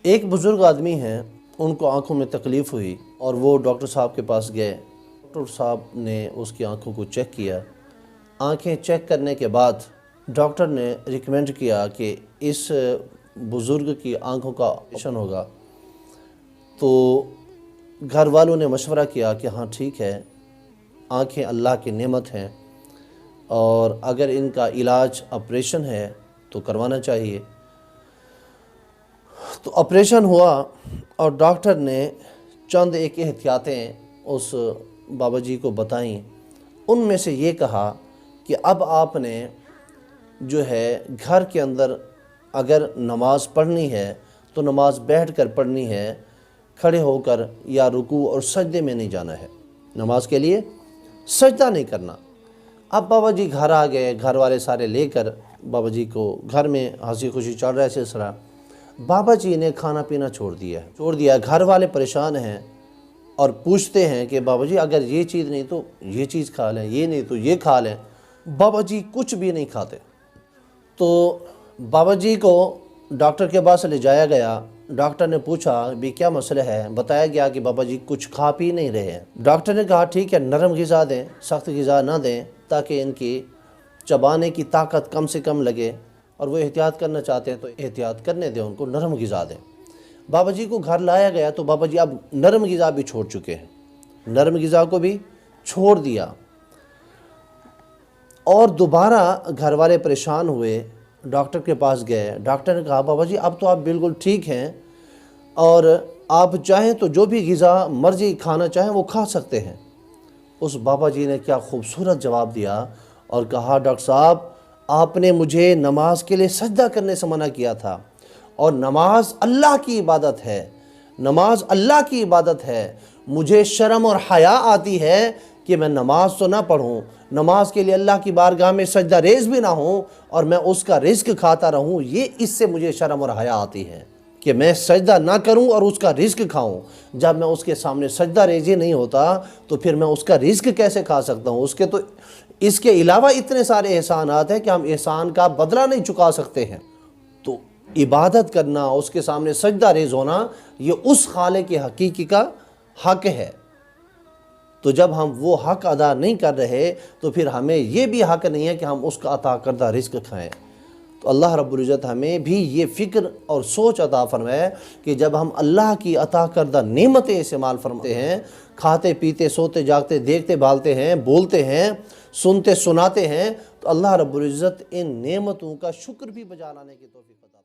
ایک بزرگ آدمی ہیں، ان کو آنکھوں میں تکلیف ہوئی اور وہ ڈاکٹر صاحب کے پاس گئے۔ ڈاکٹر صاحب نے اس کی آنکھوں کو چیک کیا۔ آنکھیں چیک کرنے کے بعد ڈاکٹر نے ریکمینڈ کیا کہ اس بزرگ کی آنکھوں کا آپریشن ہوگا۔ تو گھر والوں نے مشورہ کیا کہ ہاں ٹھیک ہے، آنکھیں اللہ کی نعمت ہیں اور اگر ان کا علاج آپریشن ہے تو کروانا چاہیے۔ تو آپریشن ہوا اور ڈاکٹر نے چند ایک احتیاطیں اس بابا جی کو بتائیں۔ ان میں سے یہ کہا کہ اب آپ نے جو ہے گھر کے اندر اگر نماز پڑھنی ہے تو نماز بیٹھ کر پڑھنی ہے، کھڑے ہو کر یا رکوع اور سجدے میں نہیں جانا ہے، نماز کے لیے سجدہ نہیں کرنا۔ اب بابا جی گھر آ گئے، گھر والے سارے لے کر بابا جی کو گھر میں ہنسی خوشی چل رہا ہے سلسلہ۔ بابا جی نے کھانا پینا چھوڑ دیا۔ گھر والے پریشان ہیں اور پوچھتے ہیں کہ بابا جی اگر یہ چیز نہیں تو یہ چیز کھا لیں، یہ نہیں تو یہ کھا لیں۔ بابا جی کچھ بھی نہیں کھاتے۔ تو بابا جی کو ڈاکٹر کے پاس لے جایا گیا۔ ڈاکٹر نے پوچھا بھی کیا مسئلہ ہے، بتایا گیا کہ بابا جی کچھ کھا پی نہیں رہے ہیں۔ ڈاکٹر نے کہا ٹھیک ہے، نرم غذا دیں، سخت غذا نہ دیں تاکہ ان کی چبانے کی طاقت کم سے کم لگے، اور وہ احتیاط کرنا چاہتے ہیں تو احتیاط کرنے دیں، ان کو نرم غذا دیں۔ بابا جی کو گھر لایا گیا تو بابا جی اب نرم غذا بھی چھوڑ چکے ہیں، نرم غذا کو بھی چھوڑ دیا۔ اور دوبارہ گھر والے پریشان ہوئے، ڈاکٹر کے پاس گئے۔ ڈاکٹر نے کہا بابا جی اب تو آپ بالکل ٹھیک ہیں اور آپ چاہیں تو جو بھی غذا مرضی کھانا چاہیں وہ کھا سکتے ہیں۔ اس بابا جی نے کیا خوبصورت جواب دیا اور کہا ڈاکٹر صاحب آپ نے مجھے نماز کے لیے سجدہ کرنے سے منع کیا تھا، اور نماز اللہ کی عبادت ہے، نماز اللہ کی عبادت ہے۔ مجھے شرم اور حیا آتی ہے کہ میں نماز تو نہ پڑھوں، نماز کے لیے اللہ کی بارگاہ میں سجدہ ریز بھی نہ ہوں اور میں اس کا رزق کھاتا رہوں، یہ اس سے مجھے شرم اور حیا آتی ہے کہ میں سجدہ نہ کروں اور اس کا رزق کھاؤں۔ جب میں اس کے سامنے سجدہ ریزی نہیں ہوتا تو پھر میں اس کا رزق کیسے کھا سکتا ہوں؟ اس کے علاوہ اتنے سارے احسانات ہیں کہ ہم احسان کا بدلہ نہیں چکا سکتے ہیں۔ تو عبادت کرنا، اس کے سامنے سجدہ ریز ہونا، یہ اس خالق حقیقی کا حق ہے۔ تو جب ہم وہ حق ادا نہیں کر رہے تو پھر ہمیں یہ بھی حق نہیں ہے کہ ہم اس کا عطا کردہ رزق کھائیں۔ تو اللہ رب العزت ہمیں بھی یہ فکر اور سوچ عطا فرمائے کہ جب ہم اللہ کی عطا کردہ نعمتیں استعمال فرماتے ہیں، کھاتے پیتے سوتے جاگتے دیکھتے بھالتے ہیں، بولتے ہیں، سنتے سناتے ہیں، تو اللہ رب العزت ان نعمتوں کا شکر بھی بجا لانے کی توفیق عطا فرمائے۔